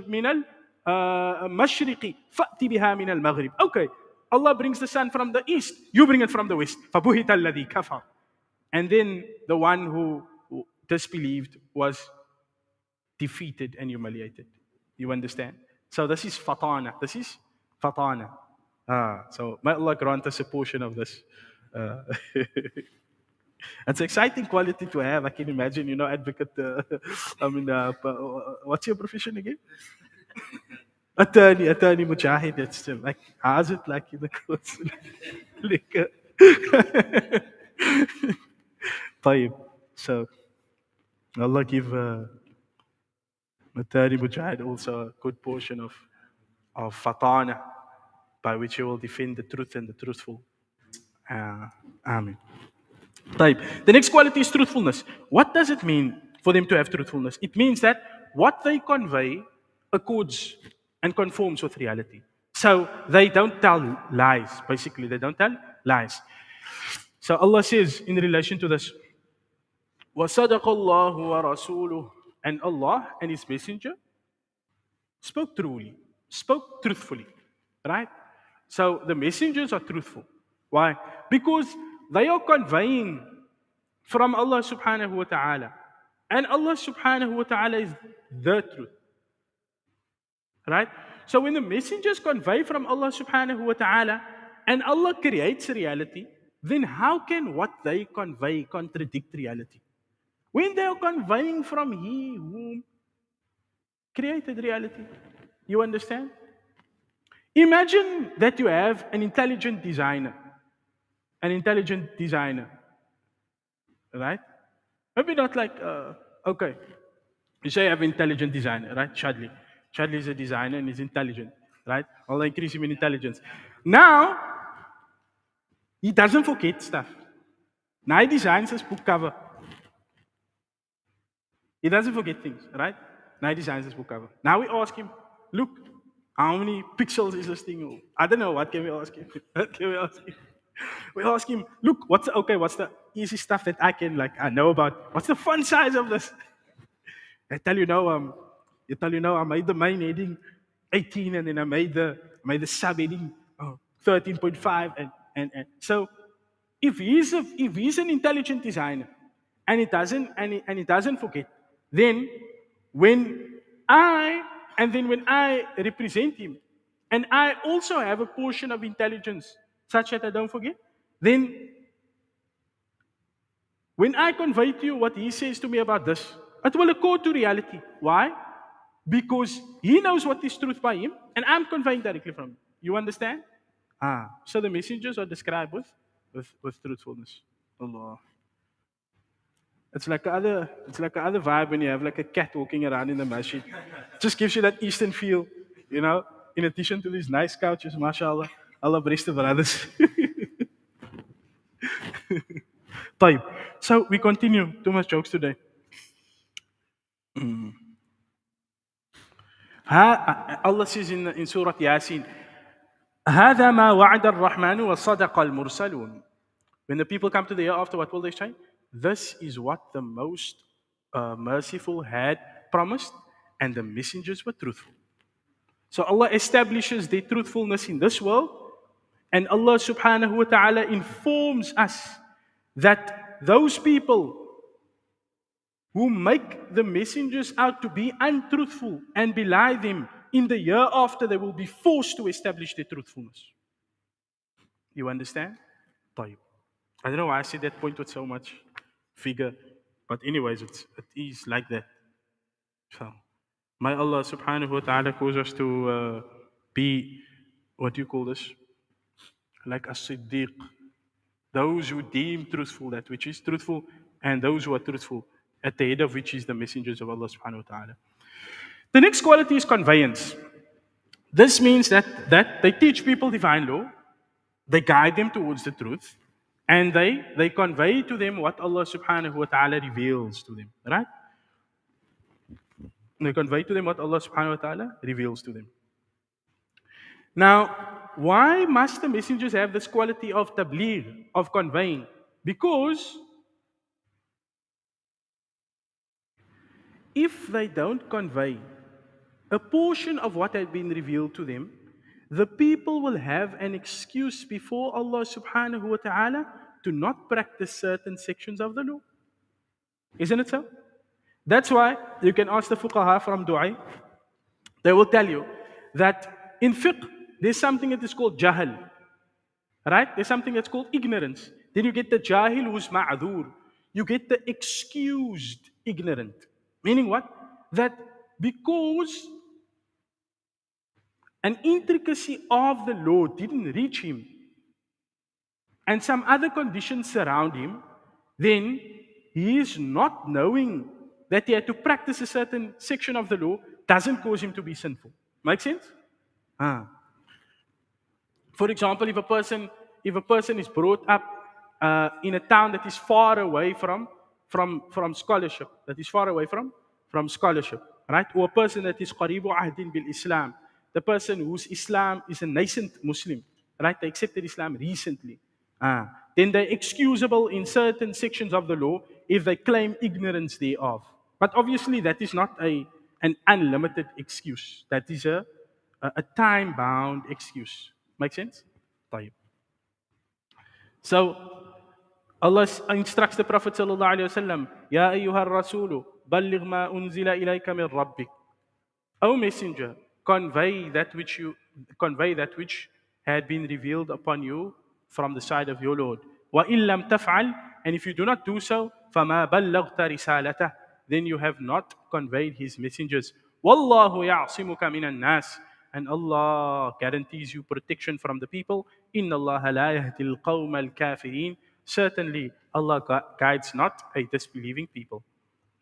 مِنَ الْمَشْرِقِ فَأْتِ بِهَا مِنَ الْمَغْرِبِ. Okay, Allah brings the sun from the east, you bring it from the west. فَبُهِتَ الَّذِي كَفَرَ. And then the one who disbelieved was defeated and humiliated. You understand? So this is fatana. This is fatana. So may Allah grant us a portion of this. It's an exciting quality to have. I can imagine, advocate. What's your profession again? Attorney Mujahid. It's still like, how's it like in the courts? Like, طيب. So Allah give Attorney Mujahid also a good portion of fatana, by which he will defend the truth and the truthful. Amen. Type. The next quality is truthfulness. What does it mean for them to have truthfulness? It means that what they convey accords and conforms with reality. So they don't tell lies. Basically, they don't tell lies. So Allah says in relation to this, وَصَدَقَ اللَّهُ وَرَسُولُهُ. And Allah and His Messenger spoke truly, spoke truthfully. Right? So the messengers are truthful. Why? Because they are conveying from Allah subhanahu wa ta'ala. And Allah subhanahu wa ta'ala is the truth. Right? So when the messengers convey from Allah subhanahu wa ta'ala and Allah creates reality, then how can what they convey contradict reality? When they are conveying from He whom Created reality. You understand? Imagine that you have an intelligent designer. An intelligent designer, right? Maybe not like, okay, you say you have intelligent designer, right? Shadley. Shadley is a designer and he's intelligent, right? I'll increase him in intelligence. Now, he doesn't forget stuff. Now he designs his book cover. He doesn't forget things, right? Now he designs his book cover. Now we ask him, look, how many pixels is this thing? I don't know. What can we ask him? What can we ask him? We ask him, look, what's the easy stuff that I know about? What's the font size of this? I tell you now, I made the main heading 18, and then I made the sub heading 13.5, and so if he's an intelligent designer and he doesn't forget, then when when I represent him, and I also have a portion of intelligence such that I don't forget, then when I convey to you what he says to me about this, it will accord to reality. Why? Because he knows what is truth by him, and I'm conveying directly from him. You understand? So the messengers are described with truthfulness. Allah. It's like the other vibe when you have like a cat walking around in the masjid. Just gives you that Eastern feel, you know. In addition to these nice couches, mashallah. Allah bless the brothers. طيب. So we continue. Too much jokes today. Allah says in Surah Yasin, هذا ما وعد الرحمن وصدق المرسلون. When the people come to the year after, what will they say? This is what the most merciful had promised, and the messengers were truthful. So Allah establishes their truthfulness in this world, and Allah subhanahu wa ta'ala informs us that those people who make the messengers out to be untruthful and belie them, in the year after they will be forced to establish their truthfulness. You understand? طيب. I don't know why I said that point with so much figure, but anyways, it is like that. So, may Allah subhanahu wa ta'ala cause us to be, what do you call this? Like a siddiq. Those who deem truthful that which is truthful, and those who are truthful, at the head of which is the messengers of Allah subhanahu wa ta'ala. The next quality is conveyance. This means that they teach people divine law, they guide them towards the truth, and they convey to them what Allah subhanahu wa ta'ala reveals to them. Right? They convey to them what Allah subhanahu wa ta'ala reveals to them. Now, why must the messengers have this quality of tabligh, of conveying? Because if they don't convey a portion of what had been revealed to them, the people will have an excuse before Allah subhanahu wa ta'ala to not practice certain sections of the law. Isn't it so? That's why you can ask the fuqaha from Du'ay. They will tell you that in fiqh, there's something that is called jahl. Right? There's something that's called ignorance. Then you get the jahil who's ma'adhur. You get the excused ignorant. Meaning what? That because an intricacy of the law didn't reach him and some other conditions surround him, then he is not knowing that he had to practice a certain section of the law doesn't cause him to be sinful. Make sense? For example, if a person is brought up in a town that is far away from scholarship, right? Or a person that is qaribu ahdin bil Islam, the person whose Islam is a nascent Muslim, right? They accepted Islam recently. Then they're excusable in certain sections of the law if they claim ignorance thereof. But obviously, that is not an unlimited excuse. That is a time-bound excuse. Make sense? طيب. So Allah instructs the Prophet sallallahu alaihi wasallam, "Ya ayyuhar rasulu, balligh ma unzila ilayka min rabbik." O messenger, convey that which had been revealed upon you from the side of your Lord. وَإِن لَمْ تَفْعَلْ, and if you do not do so, فَمَا بَلَّغْتَ رِسَالَتَهُ, then you have not conveyed his messengers. وَاللَّهُ يَعْصِمُكَ مِنَ النَّاسِ. And Allah guarantees you protection from the people. إِنَّ اللَّهَ لَا يَهْدِي الْقَوْمَ الْكَافِرِينَ. Certainly, Allah guides not a disbelieving people.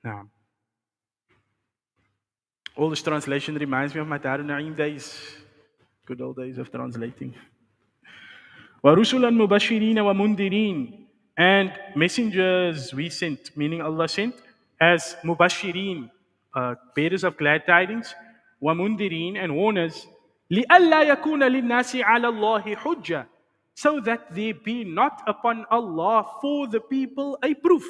Now, all this translation reminds me of my Darun Naeem days. Good old days of translating. وَرُسُلًا مُبَشِّرِينَ وَمُنذِرِينَ. And messengers we sent, meaning Allah sent, as mubashirin, bearers of glad tidings, وَمُنذِرِينَ, and warners, لِأَلَّا يَكُونَ لِلنَّاسِ عَلَى اللَّهِ حُجَّةً, so that there be not upon Allah for the people a proof.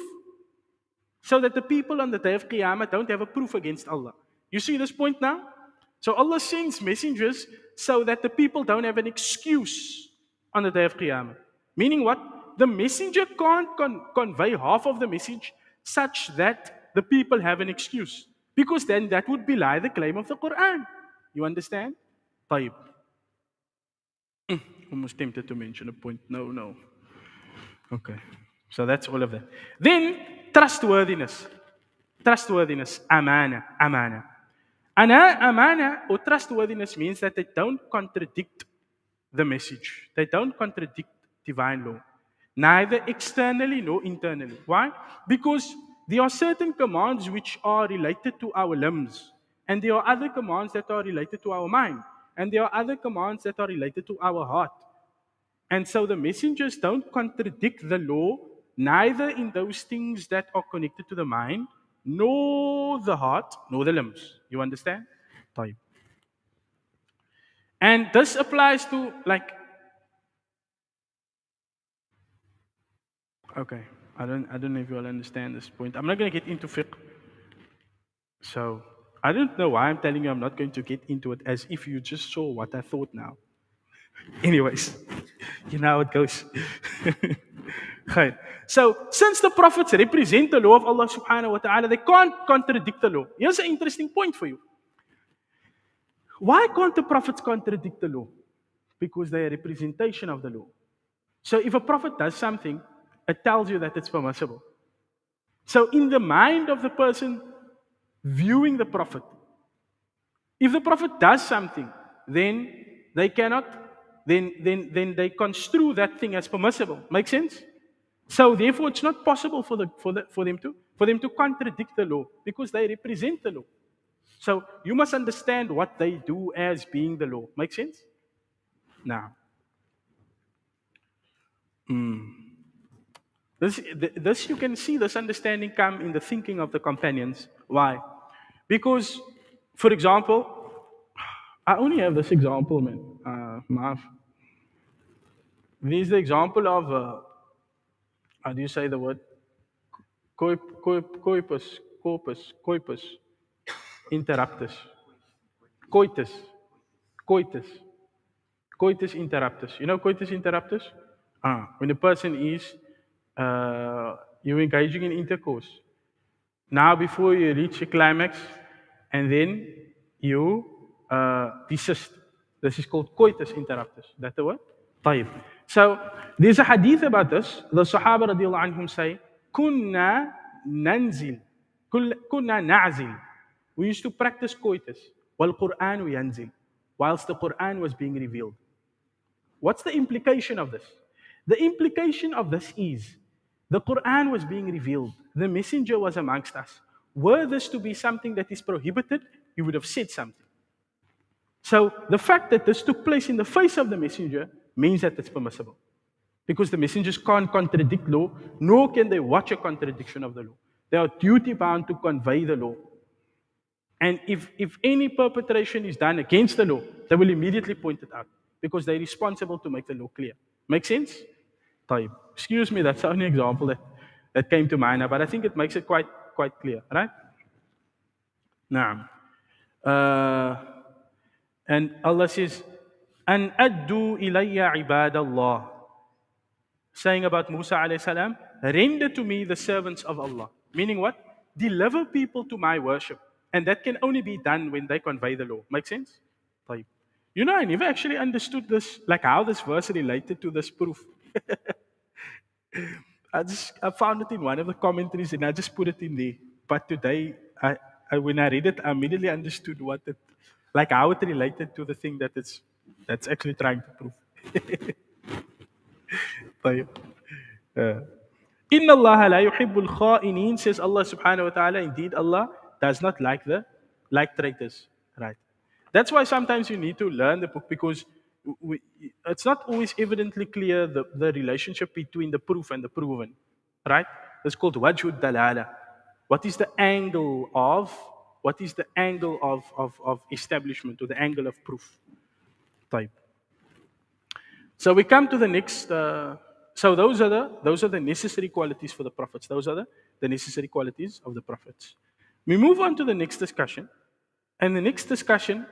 So that the people on the day of Qiyamah don't have a proof against Allah. You see this point now? So Allah sends messengers so that the people don't have an excuse on the day of Qiyamah. Meaning what? The messenger can't convey half of the message such that the people have an excuse. Because then that would belie the claim of the Quran. You understand? طيب. Almost tempted to mention a point. No. Okay. So that's all of that. Then, trustworthiness. Trustworthiness, amana. Amana or trustworthiness means that they don't contradict the message. They don't contradict divine law, neither externally nor internally. Why? Because there are certain commands which are related to our limbs, and there are other commands that are related to our mind, and there are other commands that are related to our heart. And so the messengers don't contradict the law, neither in those things that are connected to the mind, nor the heart, nor the limbs. You understand? طيب. And this applies to okay, I don't know if you all understand this point. I'm not going to get into fiqh. So I don't know why I'm telling you I'm not going to get into it, as if you just saw what I thought now. Anyways, you know how it goes. Right. So, since the prophets represent the law of Allah subhanahu wa ta'ala, they can't contradict the law. Here's an interesting point for you. Why can't the prophets contradict the law? Because they are a representation of the law. So, if a prophet does something, it tells you that it's permissible. So, in the mind of the person viewing the prophet, if the prophet does something, then they cannot, then they construe that thing as permissible. Make sense? So therefore, it's not possible for them to contradict the law because they represent the law. So you must understand what they do as being the law. Make sense? Now, this you can see this understanding come in the thinking of the companions. Why? Because, for example, I only have this example, man. Maaf. This is the example of how do you say the word? Coipus interruptus. Coitus. Coitus. Coitus interruptus. You know coitus interruptus? When a person is you're engaging in intercourse. Now before you reach a climax, and then you desist. This is called coitus interruptus. That's the word? طيب. So there's a hadith about this. The Sahaba radiallahu anhum say, كنا ننزل كنا نعزل. We used to practice coitus. والقرآن ينزل. Whilst the Quran was being revealed. What's the implication of this? The implication of this is the Quran was being revealed. The messenger was amongst us. Were this to be something that is prohibited, he would have said something. So the fact that this took place in the face of the messenger means that it's permissible. Because the messengers can't contradict law, nor can they watch a contradiction of the law. They are duty bound to convey the law. And if any perpetration is done against the law, they will immediately point it out because they're responsible to make the law clear. Make sense? طيب. Excuse me, that's the only example that came to mind, but I think it makes it quite clear, right? نعم. And Allah says, "An addu ilayya ibadallah," saying about Musa alayhi salam, "Render to me the servants of Allah." Meaning what? Deliver people to my worship. And that can only be done when they convey the law. Make sense? طيب. You know, I never actually understood this, like how this verse related to this proof. I found it in one of the commentaries and I just put it in there. But today, when I read it, I immediately understood like how it related to the thing that's actually trying to prove. طيب. Inna Allah la yuhibbul kha'inin, says Allah subhanahu wa ta'ala. Indeed, Allah does not like traitors. Right. That's why sometimes you need to learn the book because it's not always evidently clear the relationship between the proof and the proven. Right? It's called wajhud dalala. What is the angle of establishment or the angle of proof? Type. So we come to the next. So those are the necessary qualities for the prophets. Those are the necessary qualities of the prophets. We move on to the next discussion, and the next discussion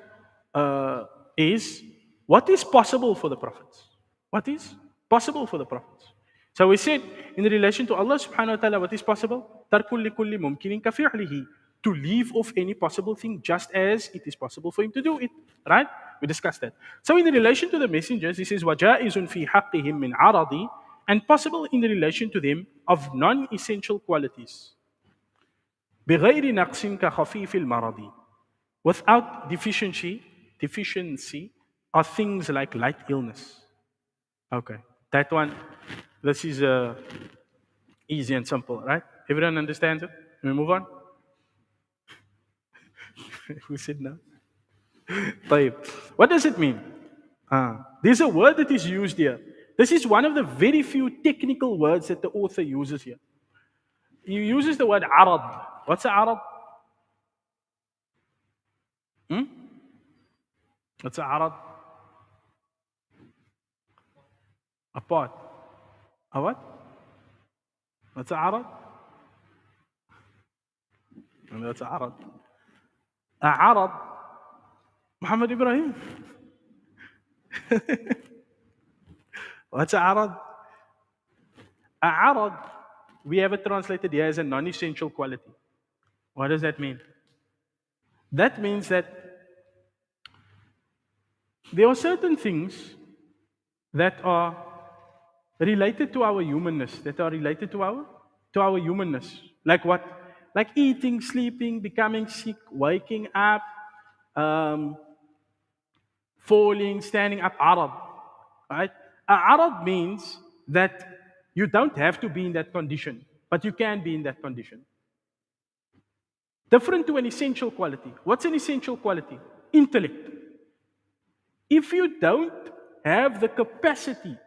is what is possible for the prophets. What is possible for the prophets? So we said in relation to Allah subhanahu wa ta'ala, what is possible? Tarkul likulli mumkinin kafi'lihi. To leave off any possible thing just as it is possible for him to do it. Right? We discussed that. So in relation to the messengers, he says, وَجَائِزٌ فِي حَقِّهِمْ مِنْ عَرَضِ, and possible in relation to them of non-essential qualities. بِغَيْرِ نَقْصٍ كَخَفِيفِ الْمَرَضِ, without deficiency are things like light illness. Okay, that one, this is easy and simple, right? Everyone understands it? We move on? Who said no? طيب. What does it mean? There's a word that is used here. This is one of the very few technical words that the author uses here. He uses the word arad. What's a arad? What's a arad? A pot. A what? What's a arad? That's a arad. A arad. Muhammad Ibrahim. What's a arad? A arad, we have it translated here as a non-essential quality. What does that mean? That means that there are certain things that are related to our humanness, Like what? Like eating, sleeping, becoming sick, waking up, falling, standing up. Arad, right? Arad means that you don't have to be in that condition, but you can be in that condition. Different to an essential quality. What's an essential quality? Intellect. If you don't have the capacity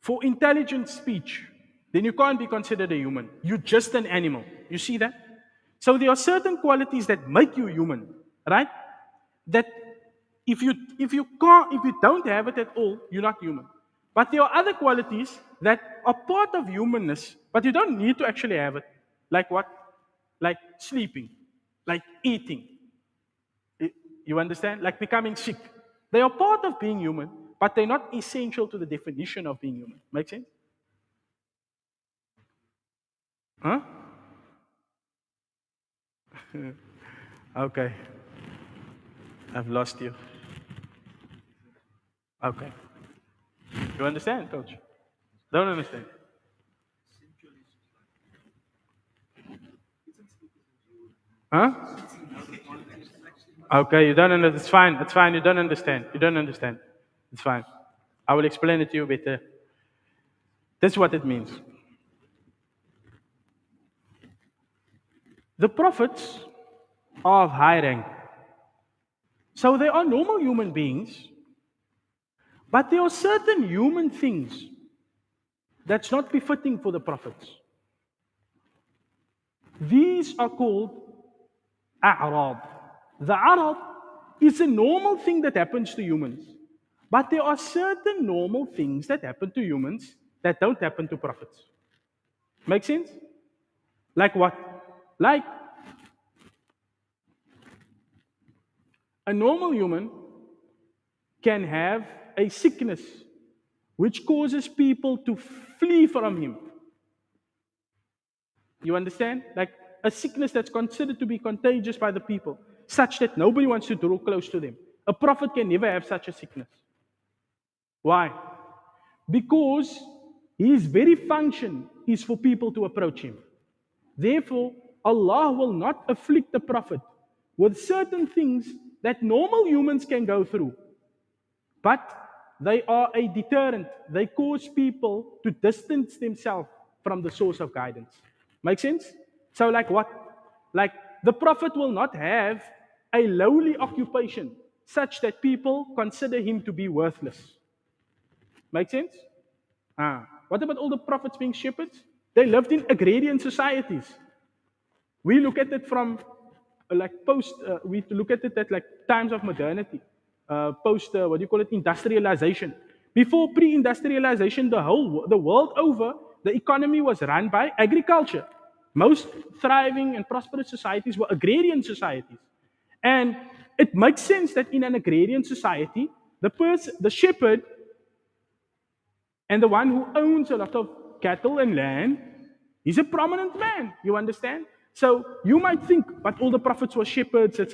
for intelligent speech, then you can't be considered a human. You're just an animal. You see that? So there are certain qualities that make you human, right? That if you don't have it at all, you're not human. But there are other qualities that are part of humanness, but you don't need to actually have it. Like what? Like sleeping, like eating. You understand? Like becoming sick. They are part of being human, but they're not essential to the definition of being human. Make sense? Huh? Okay. I've lost you. Okay. You understand, coach? Don't understand. Huh? Okay, you don't understand. It's fine. It's fine. You don't understand. You don't understand. It's fine. I will explain it to you better. That's what it means. The prophets are of high rank. So they are normal human beings, but there are certain human things that's not befitting for the prophets. These are called a'rad. The arad is a normal thing that happens to humans. But there are certain normal things that happen to humans that don't happen to prophets. Make sense? Like what? Like a normal human can have a sickness which causes people to flee from him. You understand? Like a sickness that's considered to be contagious by the people, such that nobody wants to draw close to them. A prophet can never have such a sickness. Why? Because his very function is for people to approach him. Therefore, Allah will not afflict the Prophet with certain things that normal humans can go through, but they are a deterrent. They cause people to distance themselves from the source of guidance. Make sense? So, like what? Like the Prophet will not have a lowly occupation such that people consider him to be worthless. Make sense? What about all the prophets being shepherds? They lived in agrarian societies. We look at it from we look at it at like times of modernity, post, what do you call it, industrialization. Before pre-industrialization, the world over, the economy was run by agriculture. Most thriving and prosperous societies were agrarian societies. And it makes sense that in an agrarian society, the shepherd and the one who owns a lot of cattle and land, he's a prominent man. You understand? So you might think, but all the prophets were shepherds. It's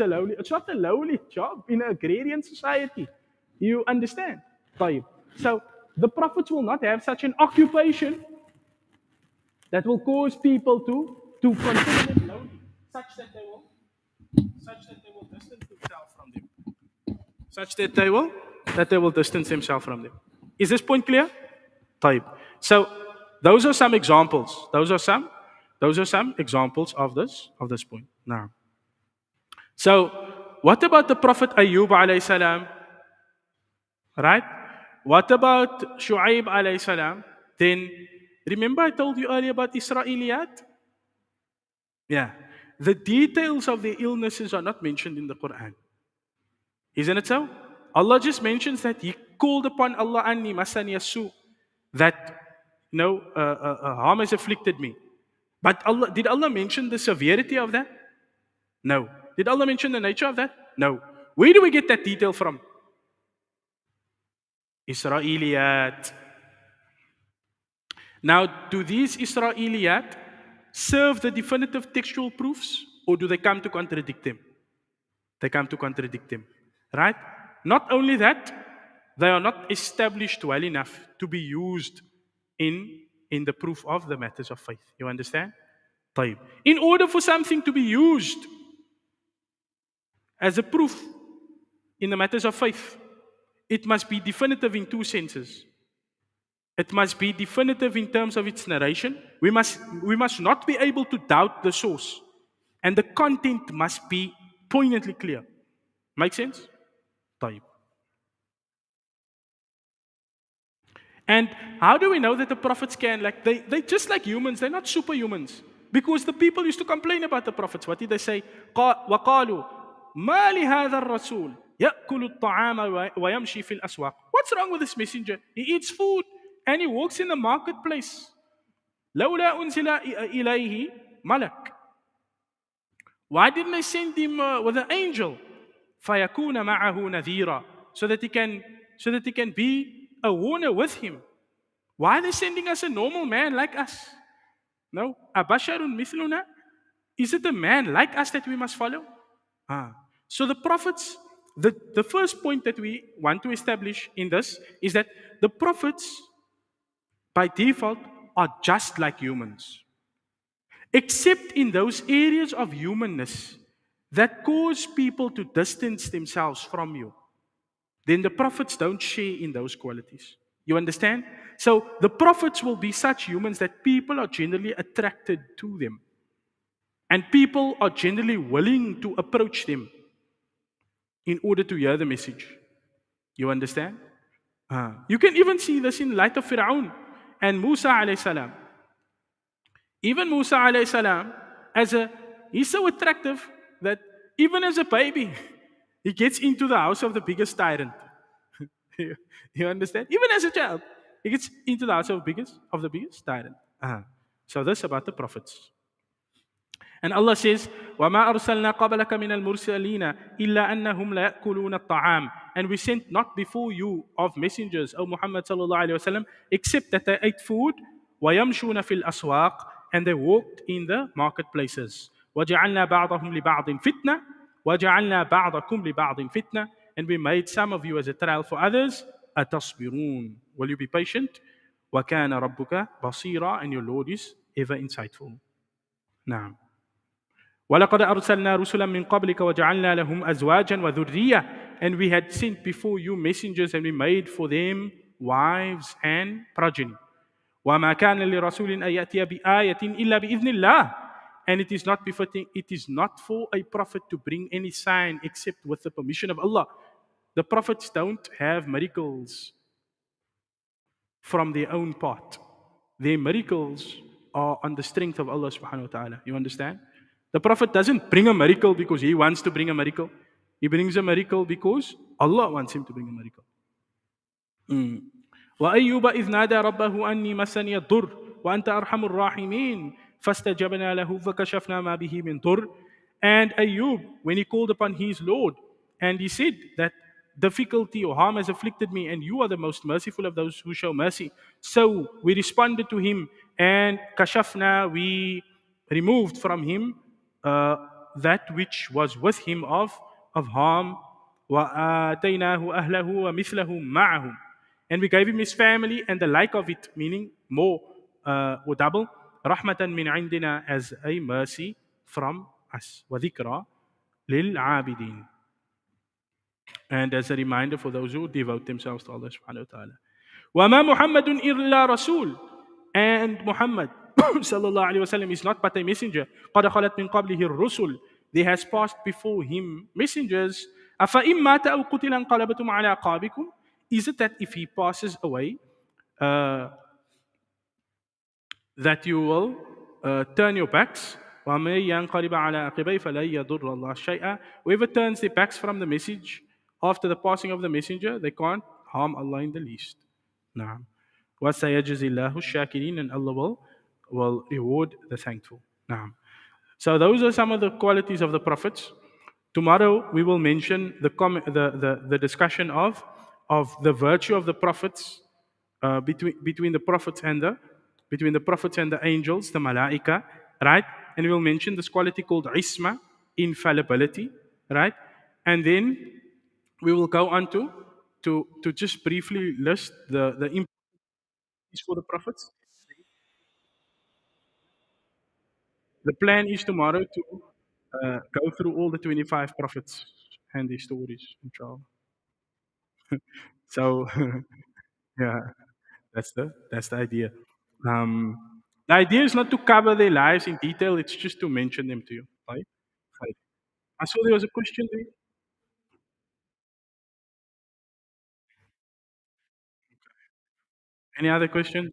not a lowly job in an agrarian society. You understand? طيب. So the prophets will not have such an occupation that will cause people to consider them lowly, such that they will distance themselves from them. Such that they will distance themselves from them. Is this point clear? طيب. So those are some examples. Those are some examples of this point. Now, so what about the Prophet Ayub alayhi salam? Right? What about Shu'aib alayhi salam? Then remember I told you earlier about Israeliyat? Yeah. The details of their illnesses are not mentioned in the Quran. Isn't it so? Allah just mentions that he called upon Allah anni masani yasu, that harm has afflicted me. But did Allah mention the severity of that? No. Did Allah mention the nature of that? No. Where do we get that detail from? Israeliyat. Now, do these Israeliyat serve the definitive textual proofs, or do they come to contradict them? They come to contradict them. Right? Not only that, they are not established well enough to be used in the proof of the matters of faith. You understand? طيب. In order for something to be used as a proof in the matters of faith, it must be definitive in two senses. It must be definitive in terms of its narration. We must not be able to doubt the source. And the content must be poignantly clear. Make sense? طيب. And how do we know that the prophets can, they just like humans, they're not superhumans. Because the people used to complain about the prophets. What did they say? وَقَالُوا مَا لِهَذَا الرَّسُولِ يَأْكُلُ الطَّعَامَ وَيَمْشِي فِي الْأَسْوَاقِ. What's wrong with this messenger? He eats food and he walks in the marketplace. لَوْلَا أُنزِلَ إِلَيْهِ مَلَكٌ. Why didn't they send him with an angel? فَيَكُونَ مَعَهُ نَذِيرًا. So that he can be a warner with him. Why are they sending us a normal man like us? No. أَبَشَرٌ مِثْلُنَا. Is it a man like us that we must follow? So the prophets, the first point that we want to establish in this is that the prophets, by default, are just like humans. Except in those areas of humanness that cause people to distance themselves from you. Then the prophets don't share in those qualities. You understand? So the prophets will be such humans that people are generally attracted to them. And people are generally willing to approach them in order to hear the message. You understand? You can even see this in light of Fir'aun and Musa alayhi salam. Even Musa alayhi salam, he's so attractive that even as a baby, he gets into the house of the biggest tyrant. You understand? Even as a child, he gets into the house of the biggest tyrant. So that's about the prophets. And Allah says, وَمَا أَرْسَلْنَا قَبْلَكَ مِنَ الْمُرْسَلِينَ إِلَّا أَنَّهُمْ لَيَأْكُلُونَ الطَّعَامِ. And we sent not before you of messengers, O Muhammad sallallahu alayhi wa sallam, except that they ate food, وَيَمْشُونَ فِي الْأَسْوَاقِ, and they walked in the marketplaces. وَجَعَلْنَا بَعْضَهُمْ لِبَعْضٍ فِتْنَةً وَجَعَلْنَا بَعْضَكُمْ لِبَعْضٍ فِتْنَةً. And we made some of you as a trial for others. أَتَصْبِرُونَ. Will you be patient? وَكَانَ رَبُّكَ بَصِيرًا. And your Lord is ever insightful. Now, وَلَقَدْ أَرْسَلْنَا رُسُلًا مِّن قَبْلِكَ وَجَعَلْنَا لَهُمْ أَزْوَاجًا وَذُرِّيَّةً. And we had sent before you messengers, and we made for them wives and progeny. وَمَا كَانَ لِرَسُولٍ أَن يَأْتِيَ بِآيَةٍ إِلَّا بِإِذْنِ اللَّهِ. And it is not befitting, it is not for a prophet to bring any sign except with the permission of Allah. The prophets don't have miracles from their own part. Their miracles are on the strength of Allah subhanahu wa ta'ala. You understand? The Prophet doesn't bring a miracle because he wants to bring a miracle. He brings a miracle because Allah wants him to bring a miracle. Mm. وأيوب إذ نادى ربه أني مسني الضر وأنت أرحم الراحمين فاستجبنا له فكشفنا ما به من ضر. And Ayub, when he called upon his Lord, and he said that difficulty or harm has afflicted me, and you are the most merciful of those who show mercy. So we responded to him, and kashafna, we removed from him uh, that which was with him of harm. وَآتَيْنَاهُ أَهْلَهُ وَمِثْلَهُ مَعَهُمْ. And we gave him his family and the like of it, meaning more or double. Rahmatan min indina, as a mercy from us. وَذِكْرَى لِلْعَابِدِينَ. And as a reminder for those who devote themselves to Allah subhanahu wa ta'ala. وَمَا مُحَمَّدٌ إِلَّا رَسُولٌ. And Muhammad sallallahu alayhi wasallam is not but a messenger. قَدْ خَلَتْ مِنْ قَبْلِهِ الرُّسُلُ. There has passed before him messengers. أَفَإِمْ مَاتَ أَوْ قُتِلَ انقلبتم عَلَى أَعْقَابِكُمْ. Is it that if he passes away, uh, that you will turn your backs? وَمَن يَنْقَلِبَ عَلَى عَقِبَيْهِ فَلَن يَضُرَّ اللَّهَ شَيْئًا. Whoever turns their backs from the message after the passing of the messenger, they can't harm Allah in the least. نعم. وَسَيَجْزِي اللَّهُ الشَّاكِرِينَ. And Allah will reward the thankful. نعم. So those are some of the qualities of the prophets. Tomorrow we will mention the discussion of the virtue of the prophets, between the prophets and the angels, the malaika, right? And we will mention this quality called isma, infallibility, right? And then we will go on to just briefly list the importance for the prophets. The plan is tomorrow to go through all the 25 prophets and their stories, inshallah. So yeah, that's the idea. The idea is not to cover their lives in detail; it's just to mention them to you. Right? Right. I saw there was a question there. Any other question?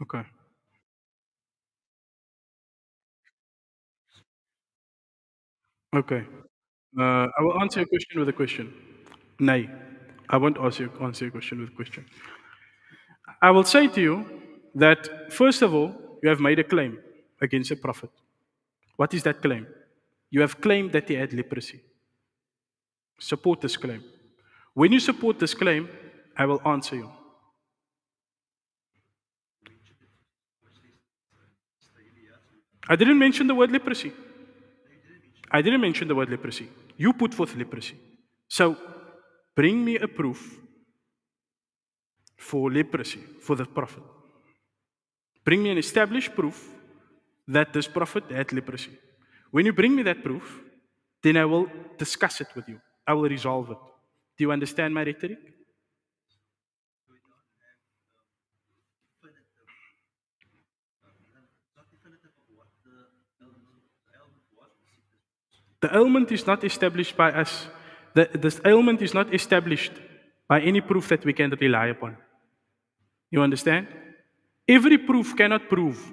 Okay. Okay. I will answer your question with a question. Nay, I won't answer your question with a question. I will say to you that first of all, you have made a claim against a prophet. What is that claim? You have claimed that he had leprosy. Support this claim. When you support this claim, I will answer you. I didn't mention the word leprosy. I didn't mention the word leprosy. You put forth leprosy. So bring me a proof for leprosy for the prophet. Bring me an established proof that this prophet had leprosy. When you bring me that proof, then I will discuss it with you. I will resolve it. Do you understand my rhetoric? The ailment is not established by us. This ailment is not established by any proof that we can rely upon. You understand? Every proof cannot prove.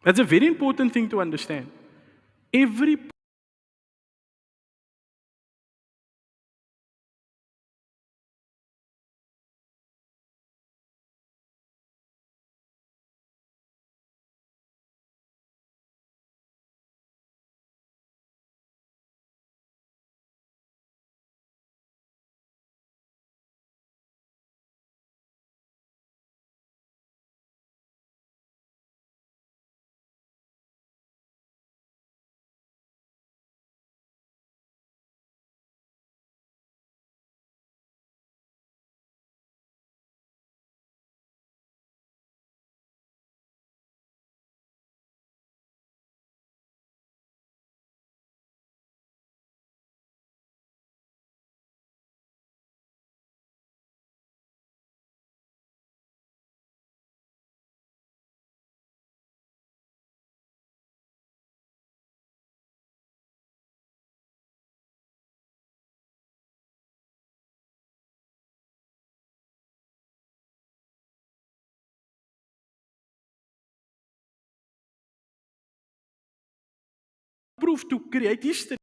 That's a very important thing to understand. Every proof to create history.